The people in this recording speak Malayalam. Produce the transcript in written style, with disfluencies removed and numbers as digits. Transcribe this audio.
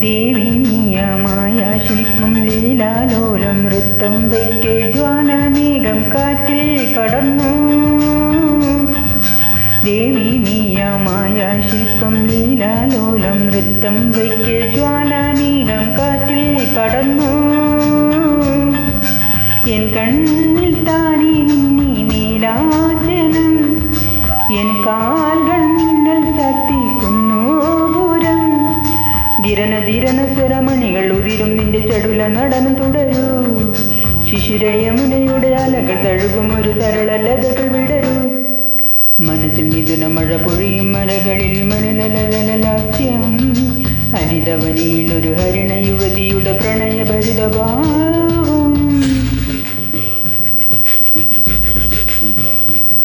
ദേവി നീയമായ ശില്പം ലീലാലോലം നൃത്തം വയ്ക്കെ ജ്വാലമേഘം കാറ്റിൽ പടർന്നു. ദേവി നീയമായ ശില്പം ലീലാലോലം നൃത്തം വയ്ക്കെ ജ്വാലമേഘം കാറ്റിൽ പടർന്നു. എൻ കണ്ണിൽ താടി നിന്നി നീലാചനം, എൻ കാൽകൾ മിന്നൽ ചാത്തിക്കുന്നു പുരം. ധിരന ധിരന സ്വരമണികൾ ഉതിരും നിന്റെ ചടുല നടനം തുടരൂ. ശിശിരയമുനയുടെ അലകൾ തഴുകും ഒരു തരള ലതകൾ വിടരൂ. മനസ്സിൽ മിഥുന മഴ പൊഴിയും മലകളിൽ മണലാസ്യം. ഹരിതവനിയിൽ ഒരു ഹരിണ യുവതിയുടെ പ്രണയഭരിതഭാ